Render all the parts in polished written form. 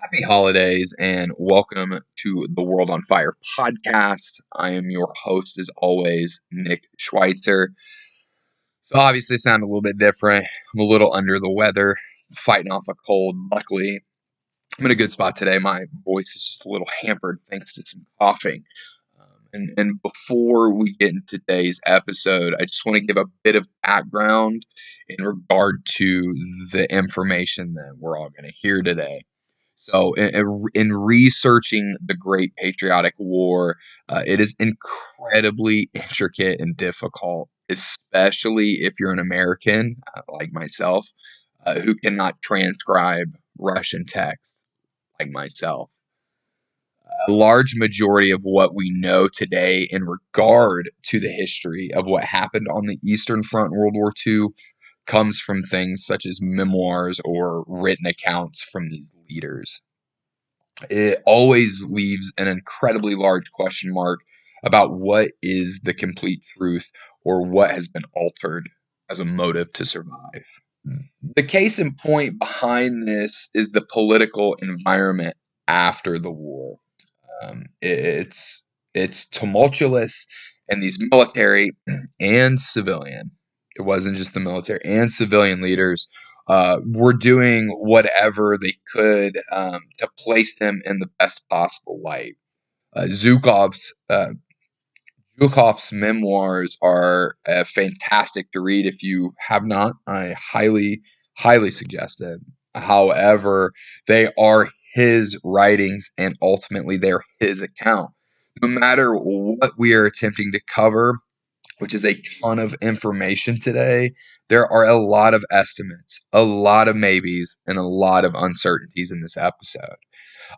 Happy holidays and welcome to the World on Fire podcast. I am your host, as always, Nick Schweitzer. So, obviously, sound a little bit different. I'm a little under the weather, fighting off a cold. Luckily, I'm in a good spot today. My voice is just a little hampered thanks to some coughing. And before we get into today's episode, I just want to give a bit of background in regard to the information that we're all going to hear today. So, in researching the Great Patriotic War, it is incredibly intricate and difficult, especially if you're an American like myself, who cannot transcribe Russian text like myself. A large majority of what we know today in regard to the history of what happened on the Eastern Front in World War II comes from things such as memoirs or written accounts from these leaders. It always leaves an incredibly large question mark about what is the complete truth or what has been altered as a motive to survive. The case in point behind this is the political environment after the war. It's tumultuous, and these military and civilian, it wasn't just the military and civilian leaders, were doing whatever they could to place them in the best possible light. Zhukov's memoirs are fantastic to read. If you have not, I highly suggest it. However, they are his writings, and ultimately they're his account. No matter what we are attempting to cover, which is a ton of information today, there are a lot of estimates, a lot of maybes, and a lot of uncertainties in this episode.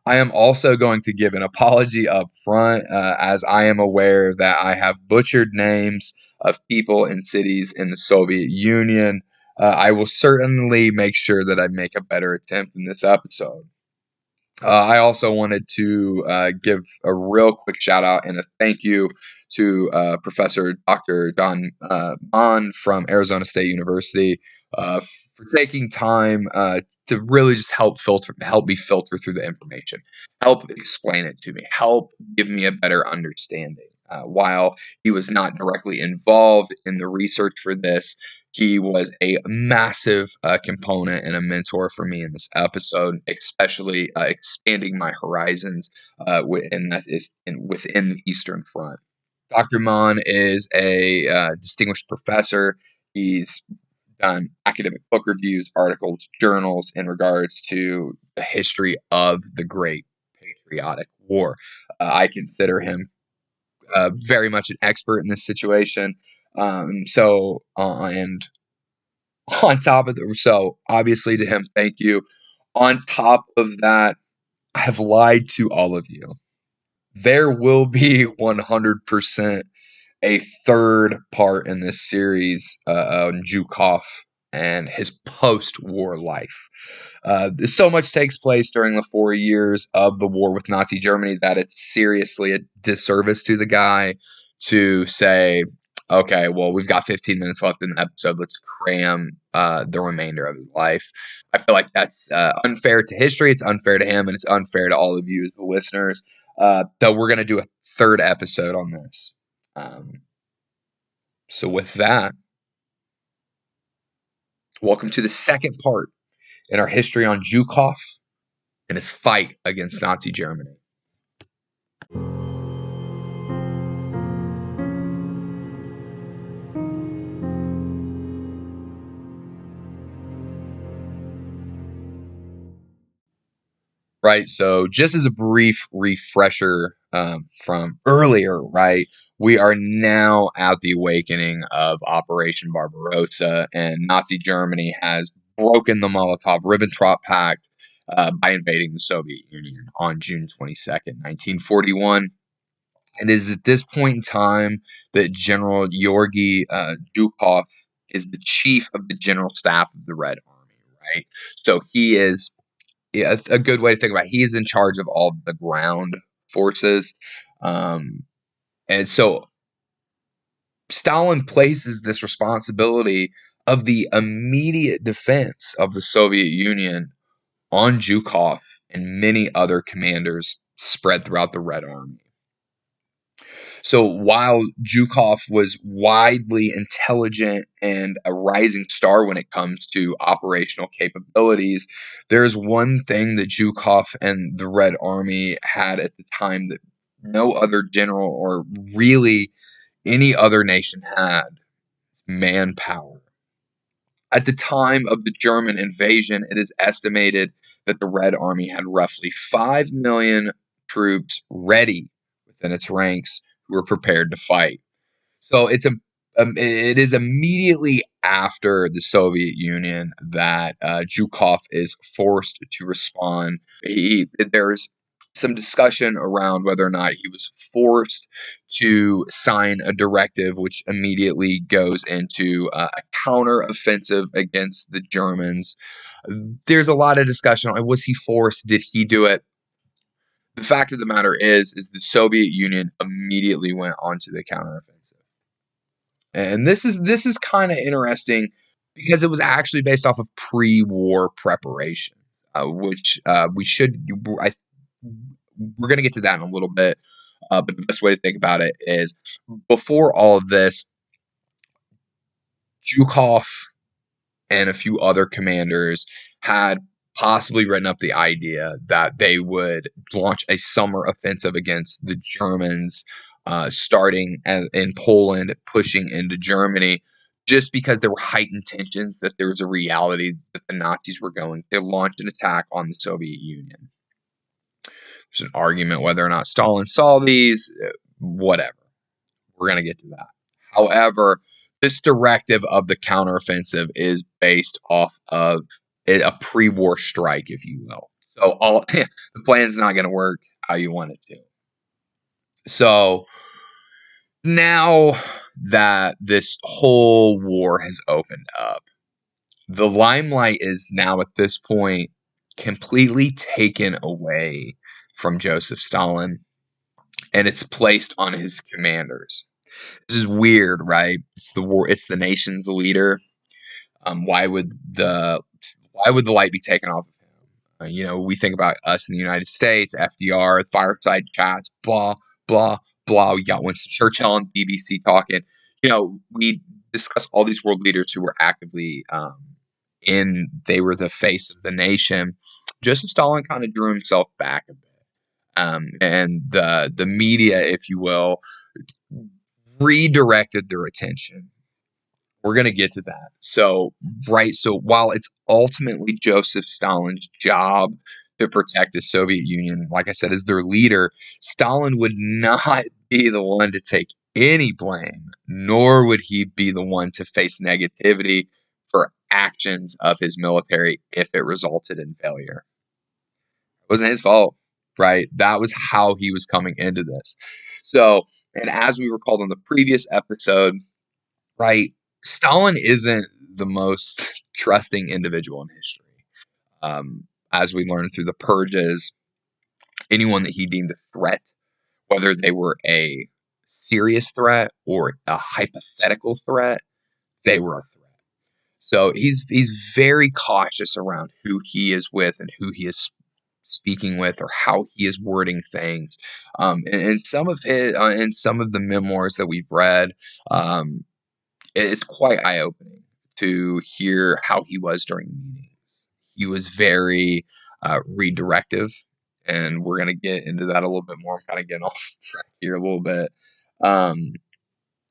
I am also going to give an apology up front, as I am aware that I have butchered names of people and cities in the Soviet Union. I will certainly make sure that I make a better attempt in this episode. I also wanted to give a real quick shout out and a thank you to Professor Dr. Don Bond from Arizona State University for taking time to really just help me filter through the information, help explain it to me, help give me a better understanding. While he was not directly involved in the research for this, he was a massive component and a mentor for me in this episode, especially expanding my horizons within the Eastern Front. Dr. Mon is a distinguished professor. He's done academic book reviews, articles, journals in regards to the history of the Great Patriotic War. I consider him very much an expert in this situation. And on top of so obviously to him, thank you. On top of that, I have lied to all of you. There will be 100% a third part in this series on Zhukov and his post-war life. So much takes place during the 4 years of the war with Nazi Germany that it's seriously a disservice to the guy to say, okay, well, we've got 15 minutes left in the episode. Let's cram the remainder of his life. I feel like that's unfair to history. It's unfair to him, and it's unfair to all of you as the listeners. So we're going to do a third episode on this. So with that, welcome to the second part in our history on Zhukov and his fight against Nazi Germany. Right, so just as a brief refresher from earlier, right, we are now at the awakening of Operation Barbarossa, and Nazi Germany has broken the Molotov-Ribbentrop Pact by invading the Soviet Union on June 22nd, 1941. It is at this point in time that General Georgy Zhukov is the chief of the General Staff of the Red Army, right? So he is a good way to think about it. He is in charge of all the ground forces. And so Stalin places this responsibility of the immediate defense of the Soviet Union on Zhukov and many other commanders spread throughout the Red Army. So while Zhukov was widely intelligent and a rising star when it comes to operational capabilities, there's one thing that Zhukov and the Red Army had at the time that no other general or really any other nation had: manpower. At the time of the German invasion, it is estimated that the Red Army had roughly 5 million troops ready within its ranks who were prepared to fight. So it is immediately after the Soviet Union that Zhukov is forced to respond. There's some discussion around whether or not he was forced to sign a directive, which immediately goes into a counteroffensive against the Germans. There's a lot of discussion on, was he forced? Did he do it? The fact of the matter is the Soviet Union immediately went onto the counteroffensive. And this is kind of interesting because it was actually based off of pre-war preparation, which we're going to get to that in a little bit. But the best way to think about it is, before all of this, Zhukov and a few other commanders had possibly written up the idea that they would launch a summer offensive against the Germans, starting in Poland, pushing into Germany, just because there were heightened tensions, that there was a reality that the Nazis were going to launch an attack on the Soviet Union. There's an argument whether or not Stalin saw these, whatever. We're going to get to that. However, this directive of the counteroffensive is based off of a pre-war strike, if you will. So the plan's not going to work how you want it to. So now that this whole war has opened up, the limelight is now at this point completely taken away from Joseph Stalin, and it's placed on his commanders. This is weird, right? It's the war. It's the nation's leader. Why would the light be taken off of him? We think about us in the United States, FDR, fireside chats, blah blah blah. We got Winston Churchill on BBC talking. We discuss all these world leaders who were actively they were the face of the nation. Joseph Stalin kind of drew himself back a bit, and the media, if you will, redirected their attention. We're going to get to that. So while it's ultimately Joseph Stalin's job to protect the Soviet Union, like I said, as their leader, Stalin would not be the one to take any blame, nor would he be the one to face negativity for actions of his military if it resulted in failure. It wasn't his fault, right? That was how he was coming into this. So, and as we recalled on the previous episode, right, Stalin isn't the most trusting individual in history. As we learned through the purges, anyone that he deemed a threat, whether they were a serious threat or a hypothetical threat, they were a threat. So he's very cautious around who he is with and who he is speaking with, or how he is wording things. And some of the memoirs that we've read, it's quite eye-opening to hear how he was during meetings. He was very redirective, and we're going to get into that a little bit more. I'm kind of getting off track here a little bit. And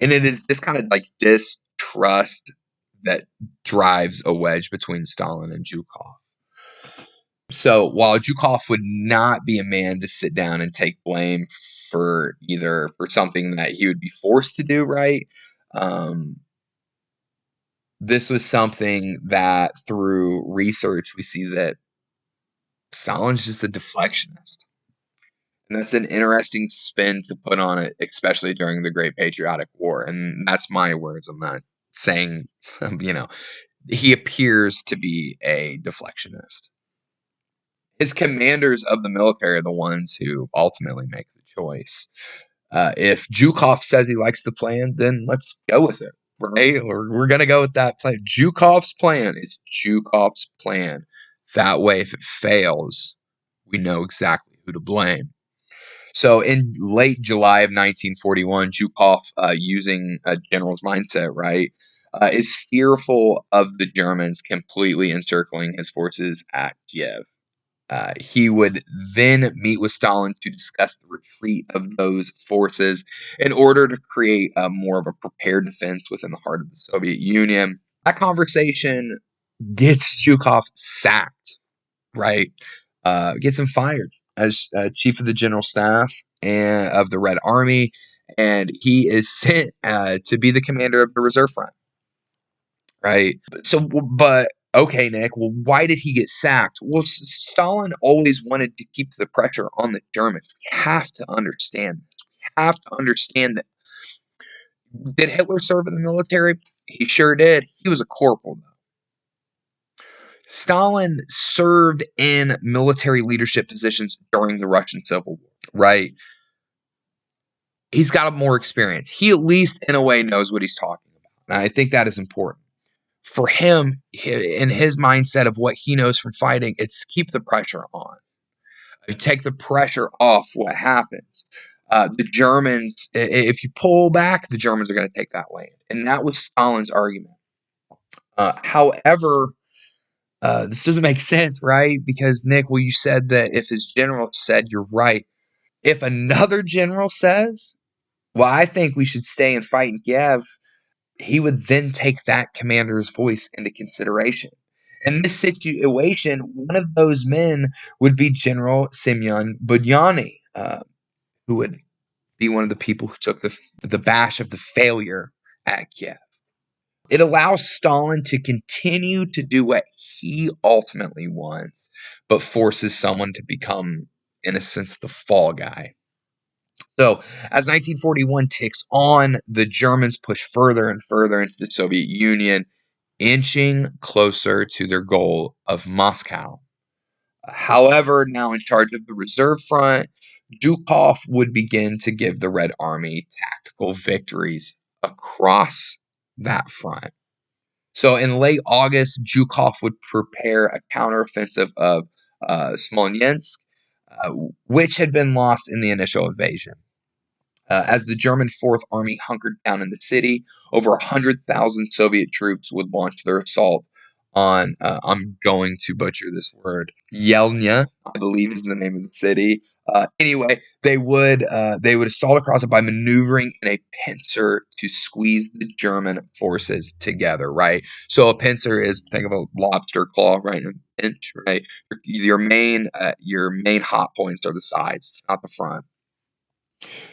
it is this kind of like distrust that drives a wedge between Stalin and Zhukov. So while Zhukov would not be a man to sit down and take blame for something that he would be forced to do, right? This was something that through research we see that Stalin's just a deflectionist. And that's an interesting spin to put on it, especially during the Great Patriotic War. And that's my words. I'm not saying, he appears to be a deflectionist. His commanders of the military are the ones who ultimately make the choice. If Zhukov says he likes the plan, then let's go with it. Right? We're going to go with that plan. Zhukov's plan is Zhukov's plan. That way, if it fails, we know exactly who to blame. So in late July of 1941, Zhukov, using a general's mindset, right, is fearful of the Germans completely encircling his forces at Kiev. He would then meet with Stalin to discuss the retreat of those forces in order to create more of a prepared defense within the heart of the Soviet Union. That conversation gets Zhukov sacked, right? Gets him fired as chief of the general staff and of the Red Army, and he is sent to be the commander of the reserve front, right? So, but okay, Nick. Well, why did he get sacked? Well, Stalin always wanted to keep the pressure on the Germans. We have to understand. We have to understand that. Did Hitler serve in the military? He sure did. He was a corporal, though. Stalin served in military leadership positions during the Russian Civil War, right? He's got more experience. He, at least in a way, knows what he's talking about. And I think that is important. For him, in his mindset of what he knows from fighting, it's keep the pressure on. You take the pressure off, what happens? The Germans, if you pull back, the Germans are going to take that land. And that was Stalin's argument. However, this doesn't make sense, right? Because, Nick, well, you said that if his general said you're right. If another general says, well, I think we should stay and fight in Kiev, he would then take that commander's voice into consideration. In this situation, one of those men would be General Semyon Budyonny, who would be one of the people who took the bash of the failure at Kiev. It allows Stalin to continue to do what he ultimately wants, but forces someone to become, in a sense, the fall guy. So, as 1941 ticks on, the Germans push further and further into the Soviet Union, inching closer to their goal of Moscow. However, now in charge of the reserve front, Zhukov would begin to give the Red Army tactical victories across that front. So in late August, Zhukov would prepare a counteroffensive of Smolensk, which had been lost in the initial invasion. As the German Fourth Army hunkered down in the city, over 100,000 Soviet troops would launch their assault on, I'm going to butcher this word, Yelnya, I believe is the name of the city. Anyway, they would assault across it by maneuvering in a pincer to squeeze the German forces together, right? So a pincer is, think of a lobster claw, right? A pinch, right? Your main hot points are the sides, not the front.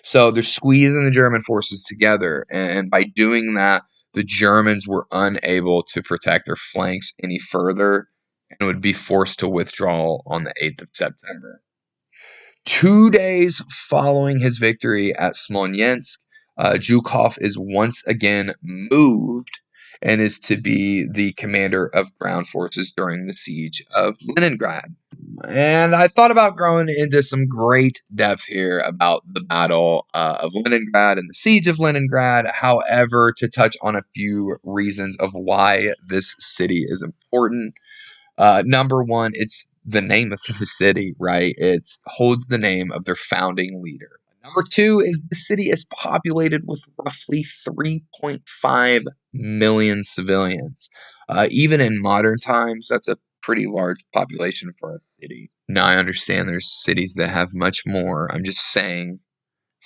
So they're squeezing the German forces together, and by doing that, the Germans were unable to protect their flanks any further and would be forced to withdraw on the 8th of September. 2 days following his victory at Smolensk, Zhukov is once again moved and is to be the commander of ground forces during the siege of Leningrad. And I thought about going into some great depth here about the Battle of Leningrad and the Siege of Leningrad. However, to touch on a few reasons of why this city is important. Number one, it's the name of the city, right? It holds the name of their founding leader. Number two is the city is populated with roughly 3.5 million civilians. Even in modern times, that's a pretty large population for a city. Now, I understand there's cities that have much more. I'm just saying,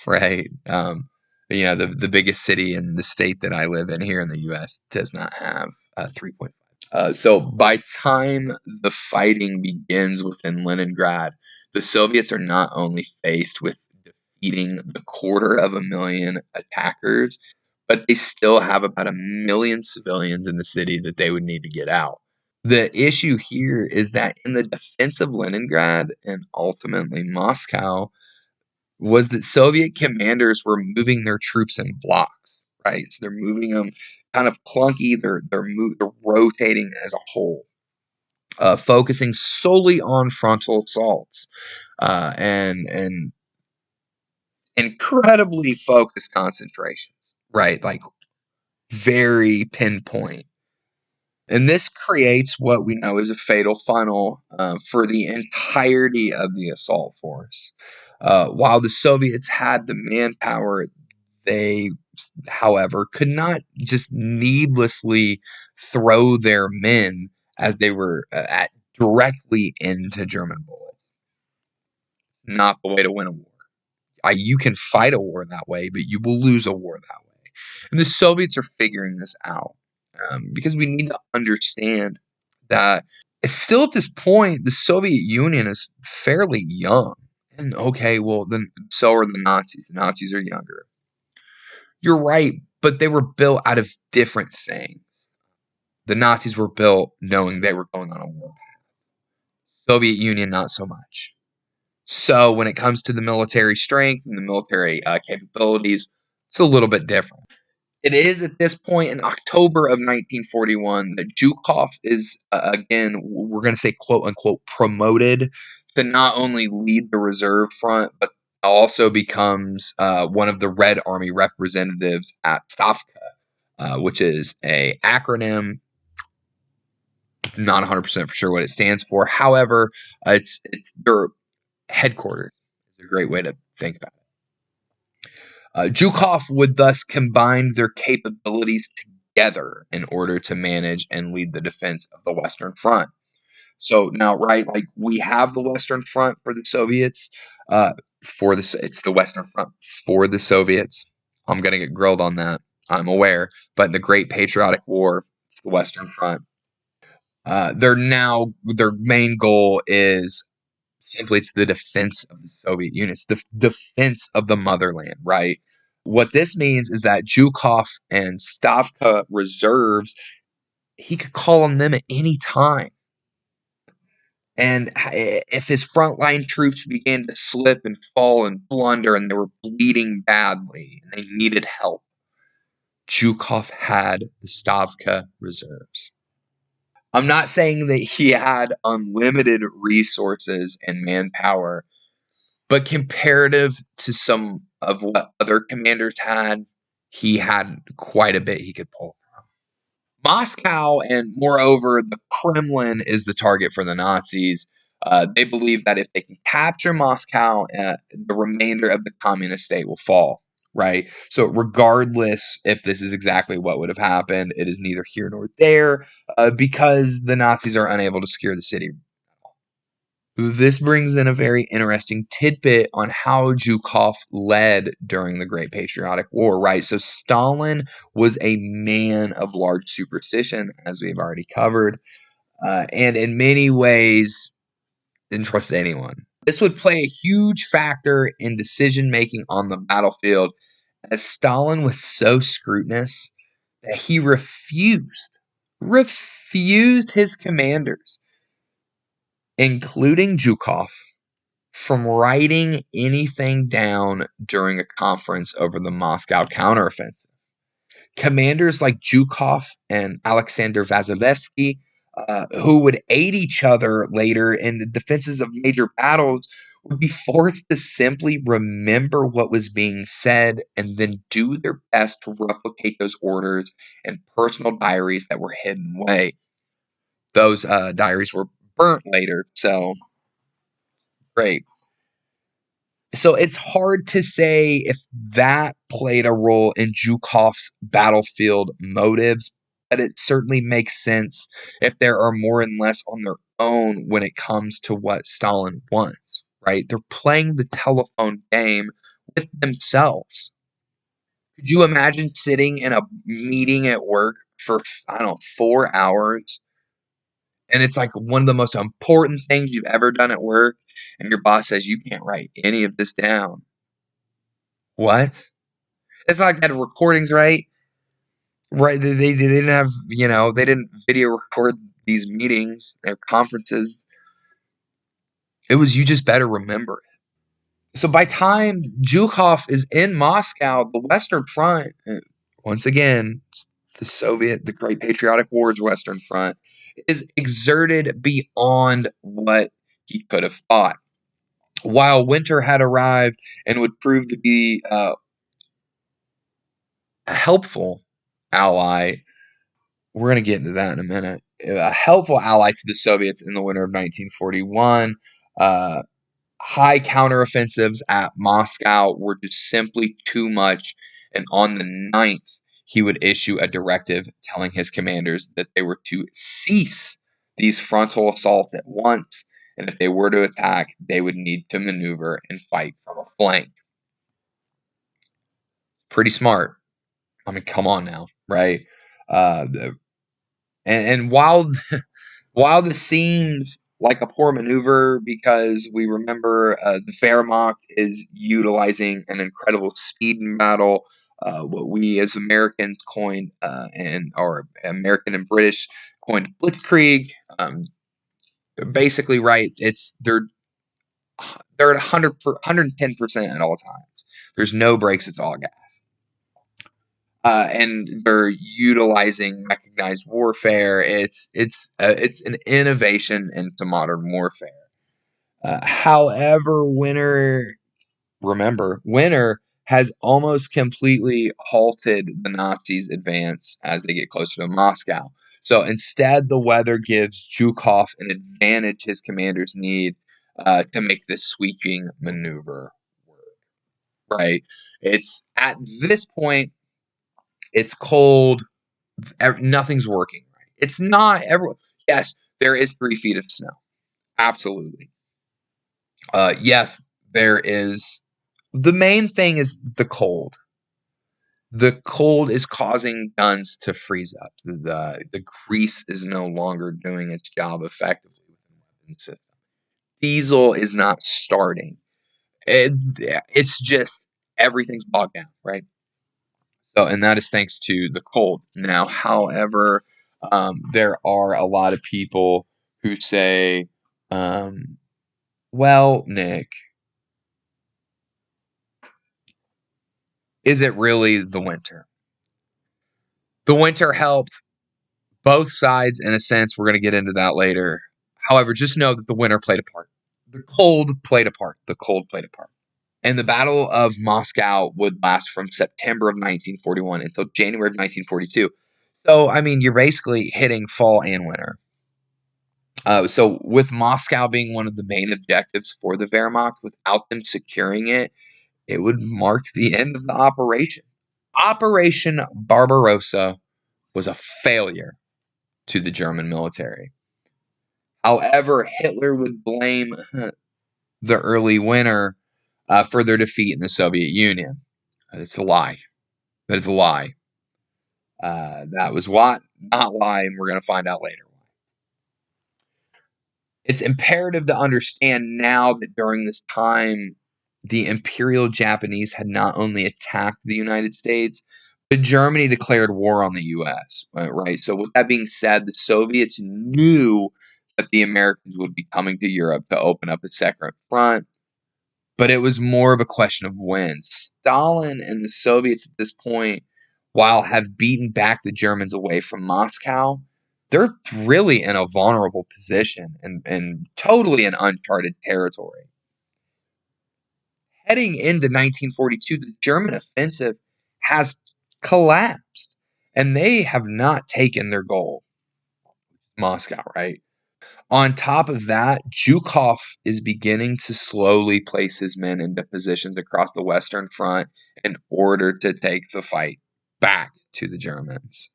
right? The biggest city in the state that I live in here in the U.S. does not have 3.5. So by time the fighting begins within Leningrad, the Soviets are not only faced with defeating the 250,000 attackers, but they still have about 1 million civilians in the city that they would need to get out. The issue here is that in the defense of Leningrad and ultimately Moscow was that Soviet commanders were moving their troops in blocks, right? So they're moving them kind of clunky. They're rotating as a whole, focusing solely on frontal assaults, and incredibly focused concentrations, right? Like very pinpoint. And this creates what we know as a fatal funnel for the entirety of the assault force. While the Soviets had the manpower, they, however, could not just needlessly throw their men as they were directly into German bullets. Not the way to win a war. You can fight a war that way, but you will lose a war that way. And the Soviets are figuring this out because we need to understand that still at this point, the Soviet Union is fairly young. And okay, well, then so are the Nazis. The Nazis are younger. You're right, but they were built out of different things. The Nazis were built knowing they were going on a war. Soviet Union, not so much. So when it comes to the military strength and the military capabilities, it's a little bit different. It is at this point in October of 1941 that Zhukov is, again, we're going to say quote unquote, promoted to not only lead the reserve front, but also becomes one of the Red Army representatives at Stavka, which is a acronym. Not 100% for sure what it stands for. However, it's their headquarters. It's a great way to think about it. Zhukov would thus combine their capabilities together in order to manage and lead the defense of the Western Front. So now, right, like we have the Western Front for the Soviets. It's the Western Front for the Soviets. I'm gonna get grilled on that. I'm aware, but in the Great Patriotic War, it's the Western Front. Their main goal is simply it's the defense of the Soviet Union. It's the defense of the motherland, right? What this means is that Zhukov and Stavka reserves, he could call on them at any time. And if his frontline troops began to slip and fall and blunder and they were bleeding badly and they needed help, Zhukov had the Stavka reserves. I'm not saying that he had unlimited resources and manpower, but comparative to some of what other commanders had, he had quite a bit he could pull from. Moscow, and moreover, the Kremlin is the target for the Nazis. They believe that if they can capture Moscow, the remainder of the communist state will fall. Right? So, regardless if this is exactly what would have happened, it is neither here nor there because the Nazis are unable to secure the city. This brings in a very interesting tidbit on how Zhukov led during the Great Patriotic War, right? So Stalin was a man of large superstition, as we've already covered, and in many ways didn't trust anyone. This would play a huge factor in decision making on the battlefield, as Stalin was so scrutinous that he refused his commanders, including Zhukov, from writing anything down during a conference over the Moscow counteroffensive. Commanders like Zhukov and Alexander Vasilevsky, who would aid each other later in the defenses of major battles, would be forced to simply remember what was being said and then do their best to replicate those orders in personal diaries that were hidden away. Those diaries were burnt later, so great. So it's hard to say if that played a role in Zhukov's battlefield motives, but it certainly makes sense if there are more and less on their own when it comes to what Stalin wants, right? They're playing the telephone game with themselves. Could you imagine sitting in a meeting at work for, I don't know, 4 hours? And it's like one of the most important things you've ever done at work, and your boss says you can't write any of this down. What? It's not like they had recordings, right? Right, they didn't have, they didn't video record these meetings, their conferences. It was you just better remember it. So by time Zhukov is in Moscow, the Western Front, once again, the Great Patriotic War's Western Front, is exerted beyond what he could have thought. While winter had arrived and would prove to be a helpful ally, we're going to get into that in a minute. A helpful ally to the Soviets in the winter of 1941. High counteroffensives at Moscow were just simply too much, and on the 9th, he would issue a directive telling his commanders that they were to cease these frontal assaults at once, and if they were to attack, they would need to maneuver and fight from a flank. Pretty smart. I mean, come on now, right? And while while this seems like a poor maneuver, because we remember the Wehrmacht is utilizing an incredible speed in battle, what we as Americans coined or American and British coined blitzkrieg. Basically, right? They're at 110% at all times. There's no brakes. It's all gas. And they're utilizing mechanized warfare. It's an innovation into modern warfare. However, winter has almost completely halted the Nazis' advance as they get closer to Moscow. So instead, the weather gives Zhukov an advantage his commanders need to make this sweeping maneuver work. Right? It's at this point. It's cold. Nothing's working right. It's not everyone. Yes, there is 3 feet of snow. Absolutely. Yes, there is. The main thing is the cold. The cold is causing guns to freeze up. The grease is no longer doing its job effectively with the weapon system. Diesel is not starting. It's just everything's bogged down, right? So, and that is thanks to the cold. Now, however, there are a lot of people who say, well, Nick, is it really the winter? The winter helped both sides in a sense. We're going to get into that later. However, just know that the winter played a part. The cold played a part. The cold played a part. And the Battle of Moscow would last from September of 1941 until January of 1942. So, I mean, you're basically hitting fall and winter. So, with Moscow being one of the main objectives for the Wehrmacht, without them securing it, it would mark the end of the operation. Operation Barbarossa was a failure to the German military. However, Hitler would blame the early winter for their defeat in the Soviet Union. It's a lie. That is a lie. That was what? Not lie, and we're going to find out later. It's imperative to understand now that during this time, the Imperial Japanese had not only attacked the United States, but Germany declared war on the U.S., right? So with that being said, the Soviets knew that the Americans would be coming to Europe to open up a second front, but it was more of a question of when. Stalin and the Soviets at this point, while have beaten back the Germans away from Moscow, they're really in a vulnerable position and totally in uncharted territory. Heading into 1942, the German offensive has collapsed, and they have not taken their goal, Moscow, right? On top of that, Zhukov is beginning to slowly place his men into positions across the Western Front in order to take the fight back to the Germans.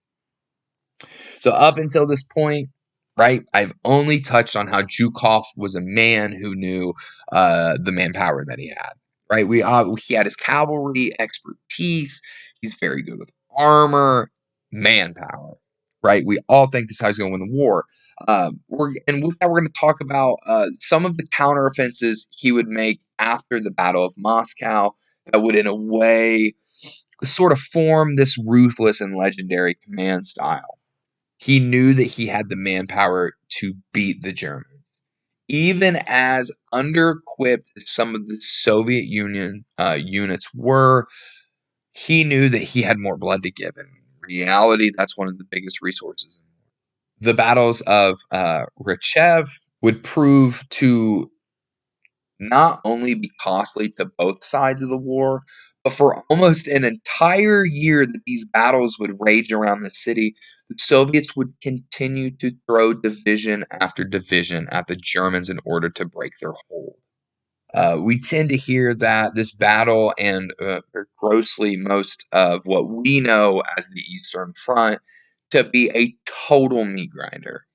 So up until this point, right, I've only touched on how Zhukov was a man who knew the manpower that he had. Right, he had his cavalry expertise. He's very good with armor, manpower. Right, we all think this is how he's going to win the war. With that, we're going to talk about some of the counteroffenses he would make after the Battle of Moscow that would, in a way, sort of form this ruthless and legendary command style. He knew that he had the manpower to beat the Germans. Even as under-equipped as some of the Soviet Union units were, he knew that he had more blood to give. In reality, that's one of the biggest resources. The battles of Rchev would prove to not only be costly to both sides of the war, but for almost an entire year that these battles would rage around the city, the Soviets would continue to throw division after division at the Germans in order to break their hold. We tend to hear that this battle and grossly most of what we know as the Eastern Front to be a total meat grinder.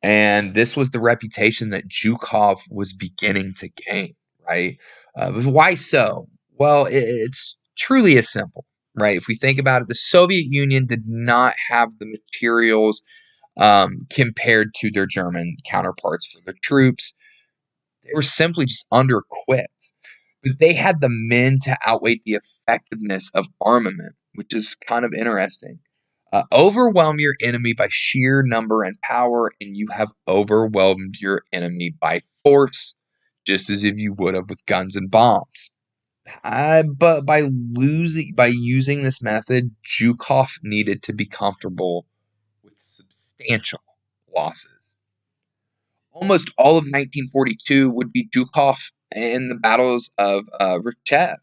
And this was the reputation that Zhukov was beginning to gain, right? Why so? Well, it's truly as simple, right? If we think about it, the Soviet Union did not have the materials compared to their German counterparts for their troops. They were simply just under-equipped. But they had the men to outweigh the effectiveness of armament, which is kind of interesting. Overwhelm your enemy by sheer number and power, and you have overwhelmed your enemy by force, just as if you would have with guns and bombs. But by using this method, Zhukov needed to be comfortable with substantial losses. Almost all of 1942 would be Zhukov in the battles of Rchev,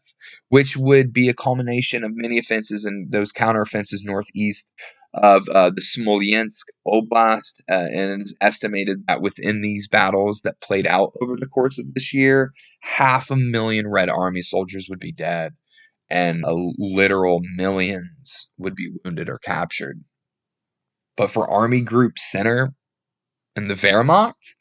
which would be a culmination of many offenses and those counteroffenses northeast of the Smolensk Oblast. And it's estimated that within these battles that played out over the course of this year, 500,000 Red Army soldiers would be dead, and literal millions would be wounded or captured. But for Army Group Center and the Wehrmacht,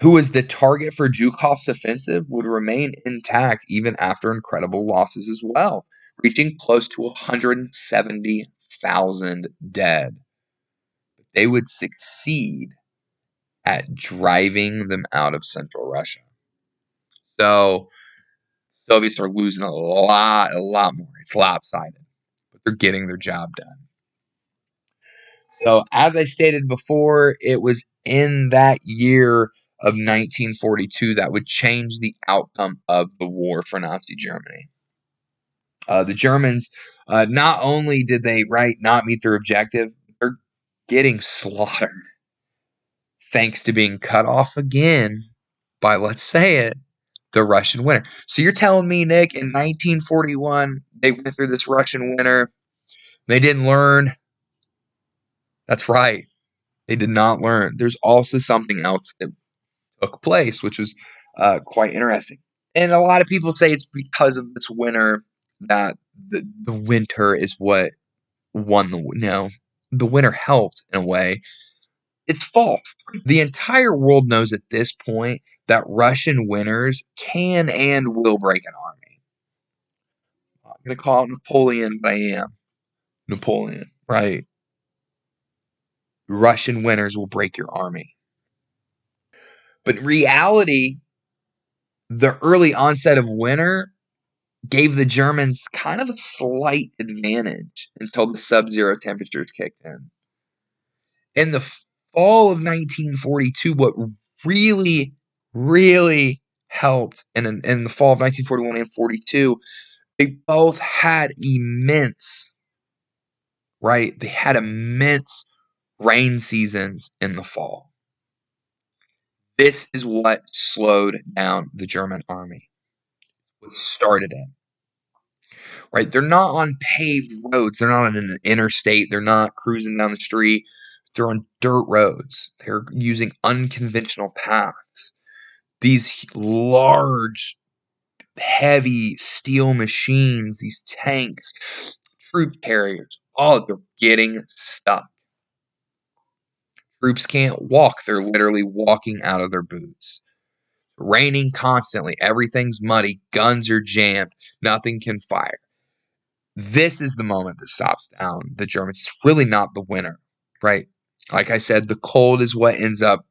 who was the target for Zhukov's offensive, would remain intact even after incredible losses as well, reaching close to 170,000 dead. They would succeed at driving them out of central Russia. So, Soviets are losing a lot more. It's lopsided, but they're getting their job done. So, as I stated before, it was in that year of 1942 that would change the outcome of the war for Nazi Germany. The Germans, not only did they not meet their objective, they're getting slaughtered thanks to being cut off again by, let's say it, the Russian winter. So you're telling me, Nick, in 1941, they went through this Russian winter, they didn't learn? That's right. They did not learn. There's also something else that took place, which was quite interesting. And a lot of people say it's because of this winter that the winter is what won the no. The winter helped in a way. It's false. The entire world knows at this point that Russian winters can and will break an army. I'm going to call it Napoleon, but I am Napoleon, right? Russian winters will break your army. But in reality, the early onset of winter gave the Germans kind of a slight advantage until the sub-zero temperatures kicked in. In the fall of 1942, what really, really helped, and in the fall of 1941 and 42, they both had immense, they had immense rain seasons in the fall. This is what slowed down the German army. What started it. Right? They're not on paved roads. They're not on an interstate. They're not cruising down the street. They're on dirt roads. They're using unconventional paths. These large, heavy steel machines, these tanks, troop carriers, they're getting stuck. Troops can't walk. They're literally walking out of their boots. Raining constantly. Everything's muddy. Guns are jammed. Nothing can fire. This is the moment that stops down the Germans. It's really not the winter, right? Like I said, the cold is what ends up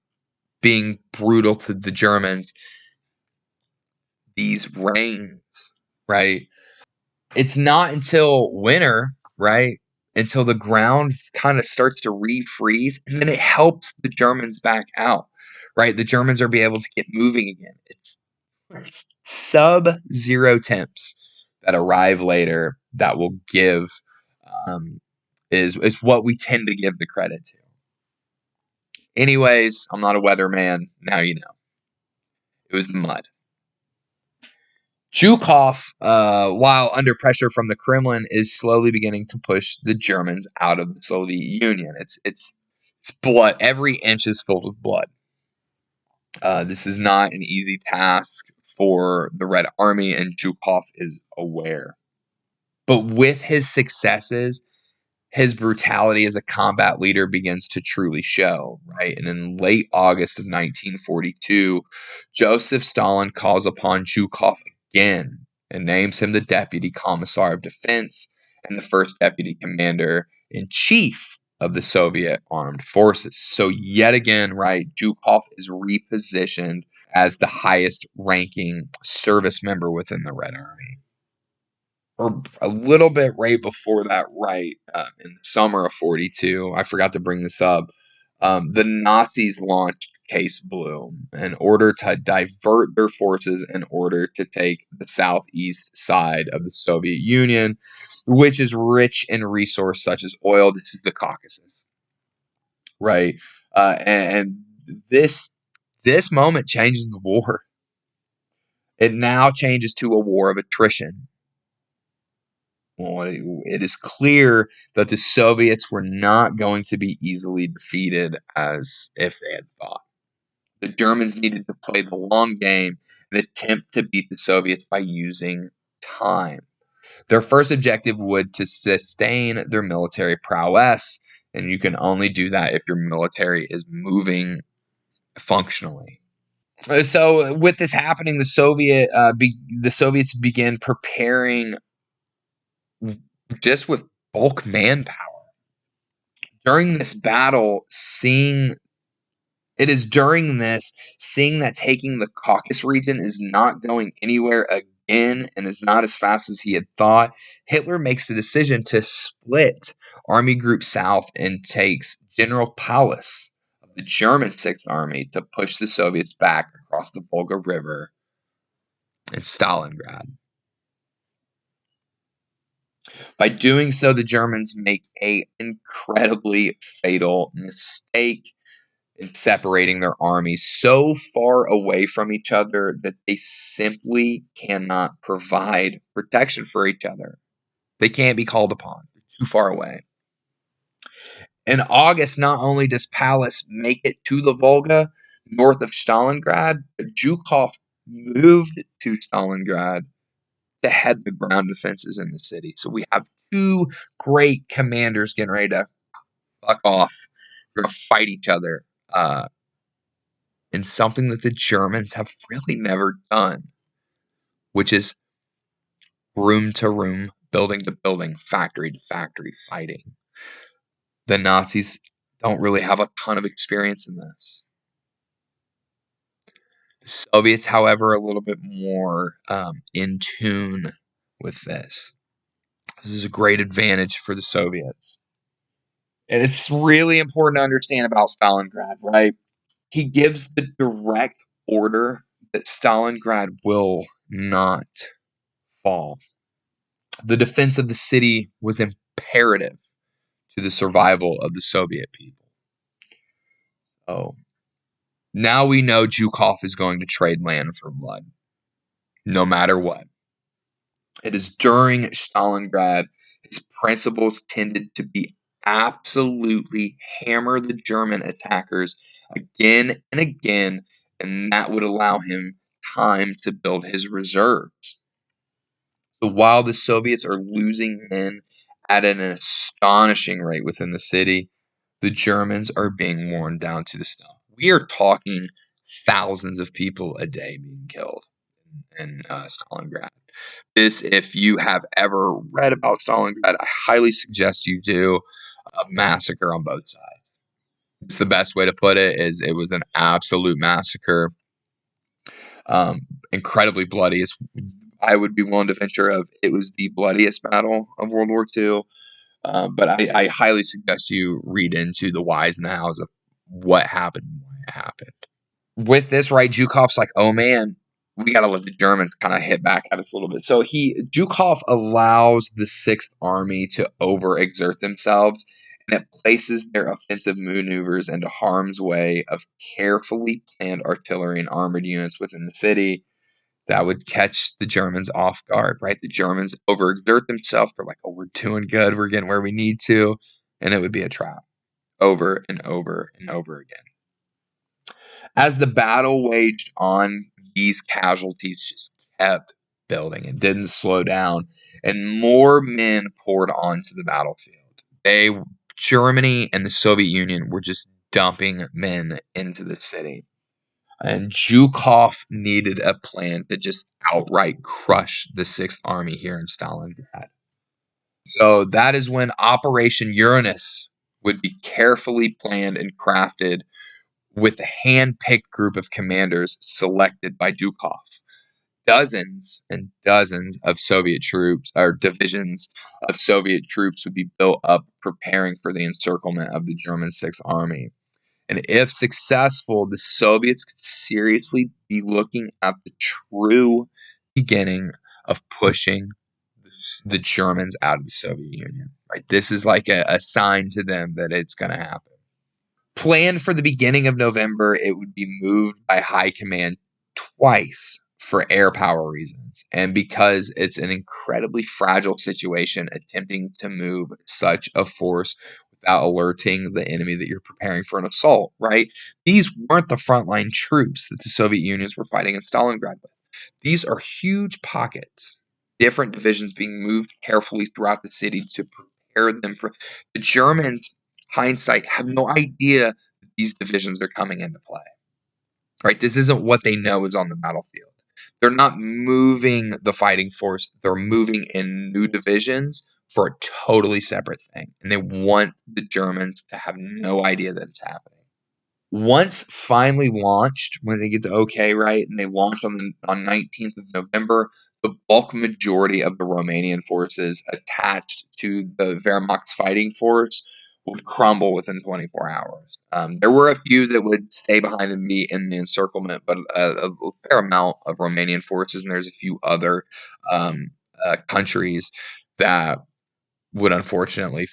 being brutal to the Germans. These rains, right? It's not until winter, right? Until the ground kind of starts to refreeze, and then it helps the Germans back out, right? The Germans are be able to get moving again. It's sub-zero temps that arrive later that will give is what we tend to give the credit to. Anyways, I'm not a weatherman. Now you know. It was mud. Zhukov, while under pressure from the Kremlin, is slowly beginning to push the Germans out of the Soviet Union. It's blood. Every inch is filled with blood. This is not an easy task for the Red Army, and Zhukov is aware. But with his successes, his brutality as a combat leader begins to truly show, right? And in late August of 1942, Joseph Stalin calls upon Zhukov again and names him the Deputy Commissar of Defense and the first Deputy Commander in Chief of the Soviet Armed Forces. So yet again, right, Zhukov is repositioned as the highest ranking service member within the Red Army. Or a little bit right before that, right, in the summer of 42, I forgot to bring this up, the Nazis launched Case Blue in order to divert their forces in order to take the southeast side of the Soviet Union, which is rich in resources such as oil. This is the Caucasus, right? And this moment changes the war. It now changes to a war of attrition. Well, it is clear that the Soviets were not going to be easily defeated as if they had thought. The Germans needed to play the long game and attempt to beat the Soviets by using time. Their first objective would to sustain their military prowess, and you can only do that if your military is moving functionally. So, with this happening, the Soviets began preparing just with bulk manpower. During this battle, seeing that taking the Caucasus region is not going anywhere again and is not as fast as he had thought, Hitler makes the decision to split Army Group South and takes General Paulus of the German Sixth Army to push the Soviets back across the Volga River in Stalingrad. By doing so, the Germans make an incredibly fatal mistake in separating their armies so far away from each other that they simply cannot provide protection for each other. They can't be called upon. They're too far away. In August, not only does Paulus make it to the Volga north of Stalingrad, but Zhukov moved to Stalingrad to head the ground defenses in the city. So we have two great commanders getting ready to fuck off. We're going to fight each other. In something that the Germans have really never done, which is room to room, building to building, factory to factory fighting. The Nazis don't really have a ton of experience in this. The Soviets, however, are a little bit more in tune with this. This is a great advantage for the Soviets. And it's really important to understand about Stalingrad, right? He gives the direct order that Stalingrad will not fall. The defense of the city was imperative to the survival of the Soviet people. Oh, now we know Zhukov is going to trade land for blood, no matter what. It is during Stalingrad his principles tended to be absolutely hammer the German attackers again and again, and that would allow him time to build his reserves. So while the Soviets are losing men at an astonishing rate within the city, the Germans are being worn down to the stump. We are talking thousands of people a day being killed in Stalingrad. This, if you have ever read about Stalingrad, I highly suggest you do. A massacre on both sides. It's the best way to put it. Is it was an absolute massacre. Incredibly bloody. I would be willing to venture of it was the bloodiest battle of World War II. But I highly suggest you read into the whys and the hows of what happened and why it happened. With this, right, Zhukov's like, oh man, we got to let the Germans kind of hit back at us a little bit. So Zhukov allows the Sixth Army to overexert themselves, and it places their offensive maneuvers into harm's way of carefully planned artillery and armored units within the city. That would catch the Germans off guard, right? The Germans overexert themselves. They're like, oh, we're doing good. We're getting where we need to. And it would be a trap over and over and over again. As the battle waged on, these casualties just kept building. It didn't slow down. And more men poured onto the battlefield. Germany and the Soviet Union were just dumping men into the city. And Zhukov needed a plan to just outright crush the Sixth Army here in Stalingrad. So that is when Operation Uranus would be carefully planned and crafted with a hand-picked group of commanders selected by Zhukov. Dozens and dozens of Soviet troops, or divisions of Soviet troops, would be built up preparing for the encirclement of the German Sixth Army. And if successful, the Soviets could seriously be looking at the true beginning of pushing the Germans out of the Soviet Union. Right? This is like a sign to them that it's going to happen. Planned for the beginning of November, it would be moved by high command twice for air power reasons, and because it's an incredibly fragile situation attempting to move such a force without alerting the enemy that you're preparing for an assault, right? These weren't the frontline troops that the Soviet Unions were fighting in Stalingrad with. These are huge pockets, different divisions being moved carefully throughout the city to prepare them for the Germans. Hindsight, have no idea that these divisions are coming into play. Right? This isn't what they know is on the battlefield. They're not moving the fighting force. They're moving in new divisions for a totally separate thing. And they want the Germans to have no idea that it's happening. Once finally launched, when they get to okay, right, and they launch on 19th of November, the bulk majority of the Romanian forces attached to the Wehrmacht's fighting force would crumble within 24 hours. There were a few that would stay behind and be in the encirclement, but a fair amount of Romanian forces, and there's a few other countries that would unfortunately,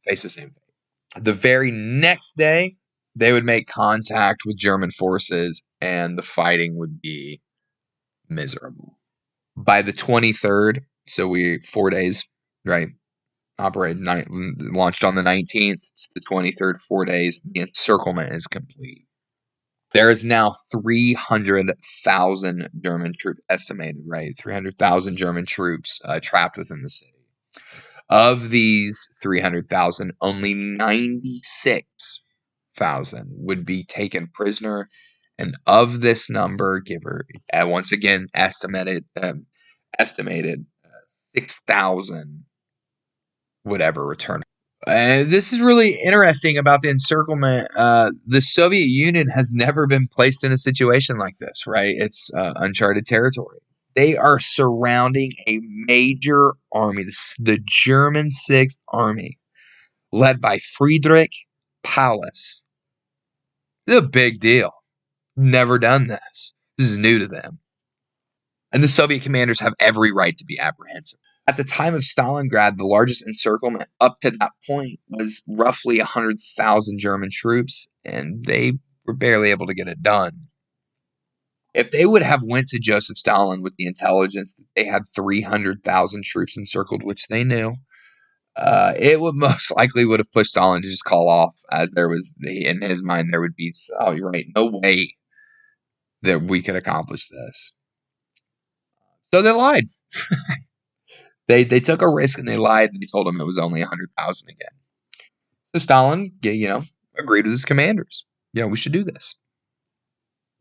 face the same fate. The very next day, they would make contact with German forces, and the fighting would be miserable. By the 23rd, so 4 days, right? Launched on the 19th. It's the 23rd, 4 days. The encirclement is complete. There is now 300,000 German troops estimated, right? 300,000 German troops trapped within the city. Of these 300,000, only 96,000 would be taken prisoner. And of this number, once again, estimated 6,000 would ever return. This is really interesting about the encirclement. The Soviet Union has never been placed in a situation like this, right? It's uncharted territory. They are surrounding a major army, the German Sixth Army, led by Friedrich Paulus. This is a big deal. Never done this. This is new to them. And the Soviet commanders have every right to be apprehensive. At the time of Stalingrad, the largest encirclement up to that point was roughly 100,000 German troops, and they were barely able to get it done. If they would have went to Joseph Stalin with the intelligence that they had 300,000 troops encircled, which they knew, it would most likely would have pushed Stalin to just call off, as there was, in his mind, there would be, oh, you're right, no way that we could accomplish this. So they lied. They took a risk and they lied, and they told him it was only 100,000 again. So Stalin, agreed with his commanders. We should do this.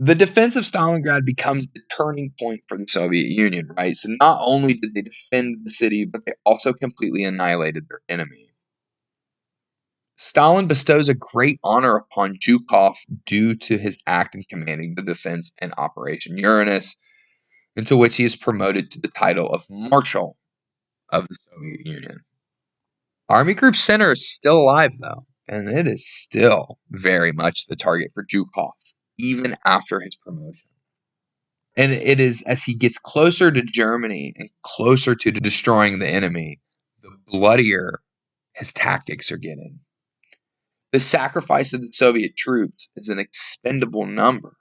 The defense of Stalingrad becomes the turning point for the Soviet Union, right? So not only did they defend the city, but they also completely annihilated their enemy. Stalin bestows a great honor upon Zhukov due to his act in commanding the defense in Operation Uranus, into which he is promoted to the title of Marshal of the Soviet Union. Army Group Center is still alive, though, and it is still very much the target for Zhukov, even after his promotion. And it is as he gets closer to Germany and closer to destroying the enemy, the bloodier his tactics are getting. The sacrifice of the Soviet troops is an expendable number.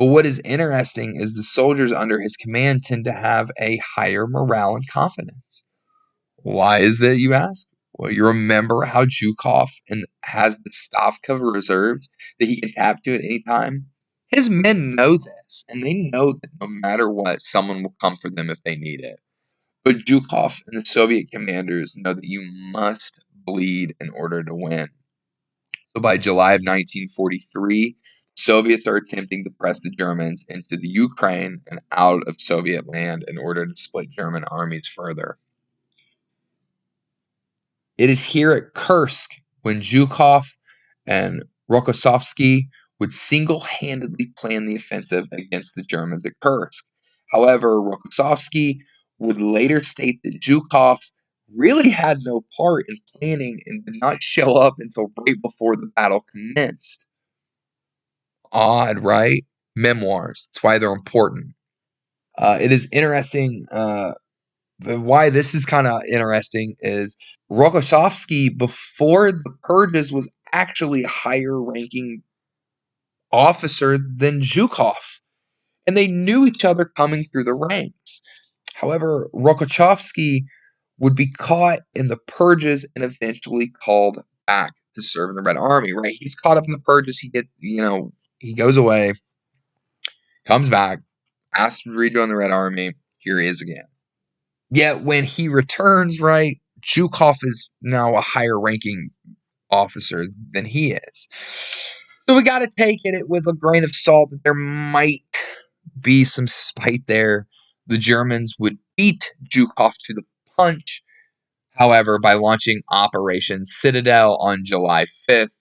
But what is interesting is the soldiers under his command tend to have a higher morale and confidence. Why is that, you ask? Well, you remember how Zhukov has the Stavka reserves that he can tap to at any time? His men know this, and they know that no matter what, someone will come for them if they need it. But Zhukov and the Soviet commanders know that you must bleed in order to win. So by July of 1943, Soviets are attempting to press the Germans into the Ukraine and out of Soviet land in order to split German armies further. It is here at Kursk when Zhukov and Rokossovsky would single-handedly plan the offensive against the Germans at Kursk. However, Rokossovsky would later state that Zhukov really had no part in planning and did not show up until right before the battle commenced. Odd, right? Memoirs. That's why they're important. It is interesting. Why this is kind of interesting is Rokossovsky, before the purges, was actually a higher ranking officer than Zhukov, and they knew each other coming through the ranks. However, Rokossovsky would be caught in the purges and eventually called back to serve in the Red Army. Right? He's caught up in the purges. He goes away, comes back, asks to rejoin the Red Army. Here he is again. Yet when he returns, right, Zhukov is now a higher ranking officer than he is. So we got to take it with a grain of salt that there might be some spite there. The Germans would beat Zhukov to the punch, however, by launching Operation Citadel on July 5th,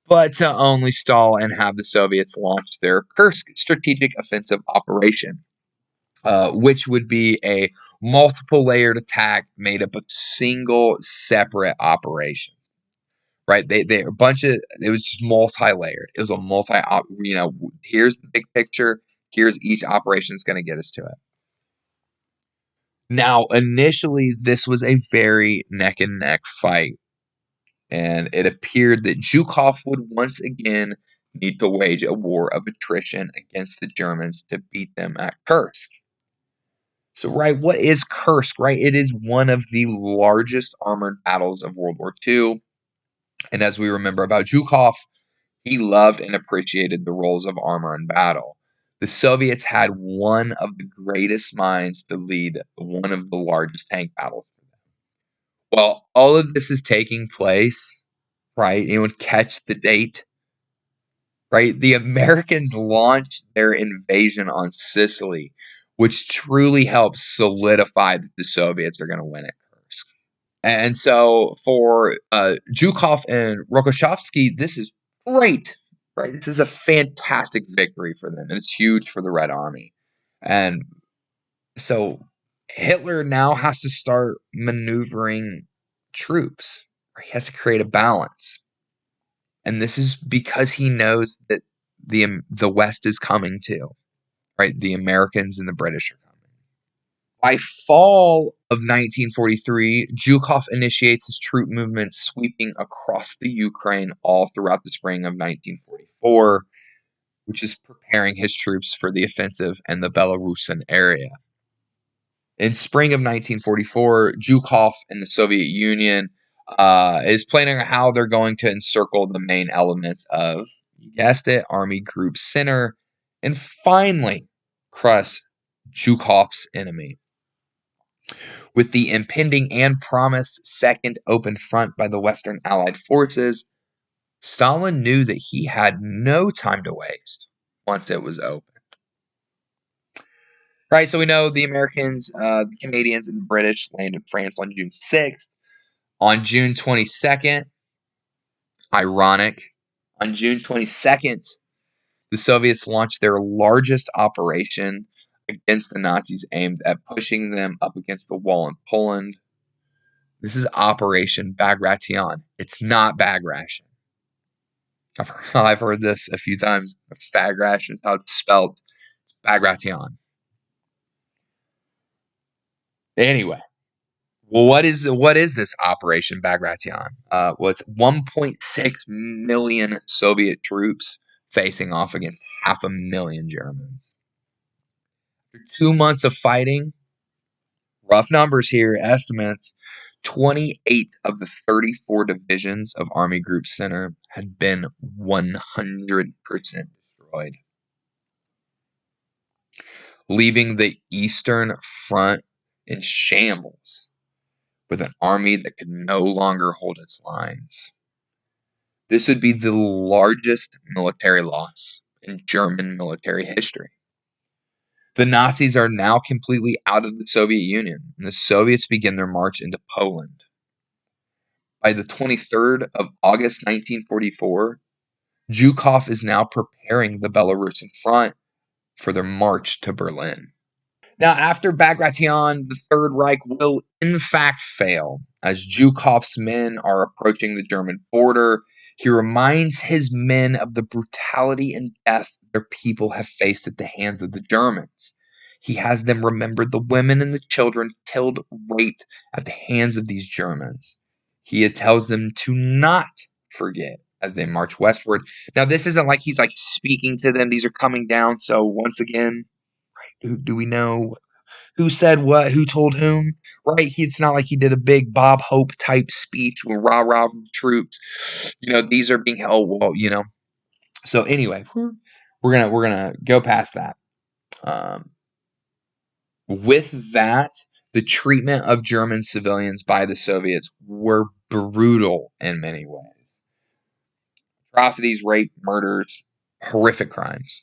but to only stall and have the Soviets launch their Kursk strategic offensive operation. Which would be a multiple layered attack made up of single separate operations. Right? They a bunch of it was just multi-layered. It was a here's the big picture, here's each operation is going to get us to it. Now, initially this was a very neck and neck fight, and it appeared that Zhukov would once again need to wage a war of attrition against the Germans to beat them at Kursk. So, right, what is Kursk, right? It is one of the largest armored battles of World War II. And as we remember about Zhukov, he loved and appreciated the roles of armor in battle. The Soviets had one of the greatest minds to lead one of the largest tank battles. Well, all of this is taking place, right? Anyone catch the date? Right? The Americans launched their invasion on Sicily, which truly helps solidify that the Soviets are going to win at Kursk. And so for Zhukov and Rokossovsky, this is great, right? This is a fantastic victory for them, and it's huge for the Red Army. And so Hitler now has to start maneuvering troops. He has to create a balance. And this is because he knows that the West is coming too, right? The Americans and the British are coming. By fall of 1943, Zhukov initiates his troop movement sweeping across the Ukraine all throughout the spring of 1944, which is preparing his troops for the offensive in the Belarusian area. In spring of 1944, Zhukov and the Soviet Union is planning on how they're going to encircle the main elements of, you guessed it, Army Group Center, and finally crush Zhukov's enemy. With the impending and promised second open front by the Western Allied forces, Stalin knew that he had no time to waste once it was opened. Right, so we know the Americans, the Canadians, and the British landed France on June 6th. On June 22nd, ironic, on June 22nd, the Soviets launched their largest operation against the Nazis aimed at pushing them up against the wall in Poland. This is Operation Bagration. It's not Bagration. I've heard this a few times. Bagration is how it's spelled. It's Bagration. Anyway, well, what is this Operation Bagration? Well, it's 1.6 million Soviet troops facing off against 500,000 Germans. After 2 months of fighting, rough numbers here, estimates, 28 of the 34 divisions of Army Group Center had been 100% destroyed, leaving the Eastern Front in shambles with an army that could no longer hold its lines. This would be the largest military loss in German military history. The Nazis are now completely out of the Soviet Union, and the Soviets begin their march into Poland. By the 23rd of August 1944, Zhukov is now preparing the Belarusian front for their march to Berlin. Now, after Bagration, the Third Reich will in fact fail. As Zhukov's men are approaching the German border, he reminds his men of the brutality and death their people have faced at the hands of the Germans. He has them remember the women and the children killed, raped at the hands of these Germans. He tells them to not forget as they march westward. Now, this isn't like he's like speaking to them. These are coming down. So once again, do we know who said what, who told whom, right? It's not like he did a big Bob Hope type speech with rah-rah from the troops. These are being held, So anyway, we're gonna go past that. With that, the treatment of German civilians by the Soviets were brutal in many ways. Atrocities, rape, murders, horrific crimes.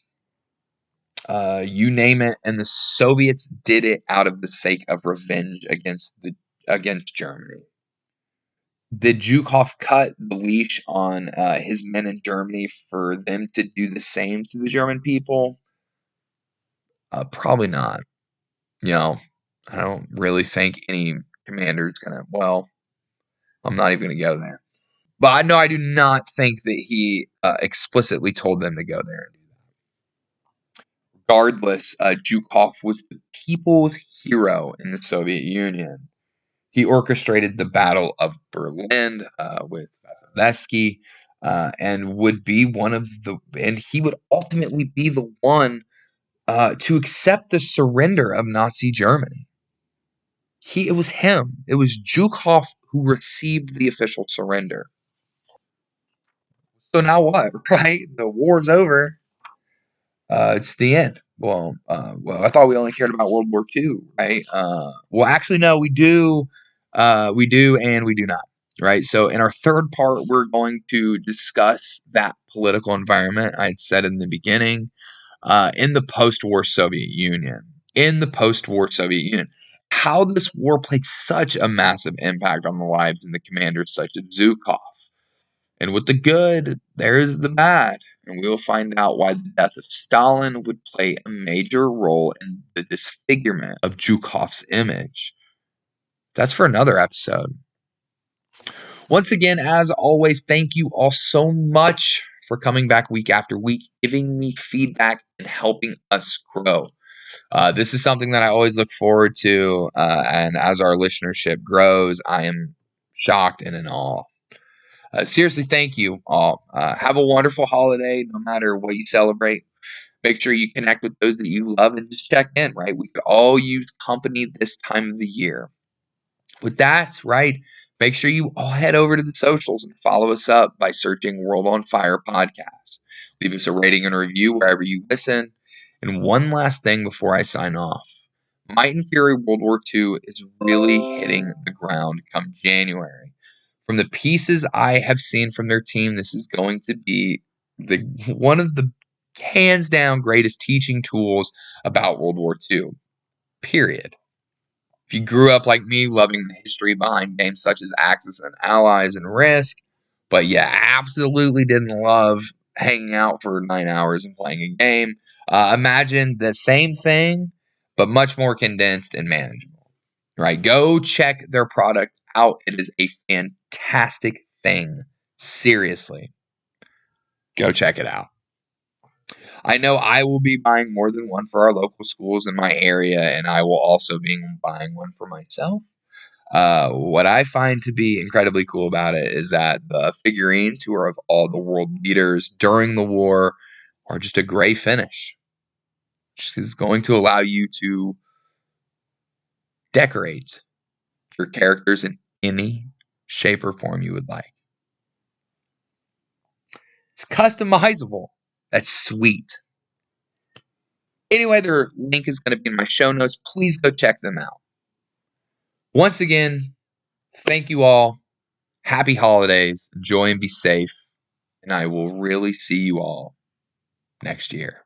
You name it, and the Soviets did it out of the sake of revenge against Germany. Did Zhukov cut the leash on his men in Germany for them to do the same to the German people? Probably not. I don't really think any commander is gonna. Well, I'm not even gonna go there. But I do not think that he explicitly told them to go there and do that. Regardless, Zhukov was the people's hero in the Soviet Union. He orchestrated the Battle of Berlin with Vasilevsky, and would be and he would ultimately be the one to accept the surrender of Nazi Germany. It was him. It was Zhukov who received the official surrender. So now what, right? The war's over. It's the end. Well, I thought we only cared about World War II, right? Well, actually, no, we do. We do, and we do not, right? So, in our third part, we're going to discuss that political environment I had said in the beginning, in the post-war Soviet Union. In the post-war Soviet Union, how this war played such a massive impact on the lives and the commanders such as Zhukov. And with the good, there is the bad. And we will find out why the death of Stalin would play a major role in the disfigurement of Zhukov's image. That's for another episode. Once again, as always, thank you all so much for coming back week after week, giving me feedback and helping us grow. This is something that I always look forward to. And as our listenership grows, I am shocked and in awe. Seriously, thank you all. Have a wonderful holiday, no matter what you celebrate. Make sure you connect with those that you love and just check in, right? We could all use company this time of the year. With that, right, make sure you all head over to the socials and follow us up by searching World on Fire Podcast. Leave us a rating and review wherever you listen. And one last thing before I sign off. Might and Fury World War II is really hitting the ground come January. From the pieces I have seen from their team, this is going to be one of the hands down greatest teaching tools about World War II. Period. If you grew up like me, loving the history behind games such as Axis and Allies and Risk, but you absolutely didn't love hanging out for 9 hours and playing a game, imagine the same thing, but much more condensed and manageable. Right? Go check their product out. It is a fantastic thing. Seriously. Go check it out. I know I will be buying more than one for our local schools in my area, and I will also be buying one for myself. What I find to be incredibly cool about it is that the figurines, who are of all the world leaders during the war, or just a gray finish, which is going to allow you to decorate your characters in any shape or form you would like. It's customizable. That's sweet. Anyway, their link is going to be in my show notes. Please go check them out. Once again, thank you all. Happy holidays. Enjoy and be safe. And I will really see you all next year.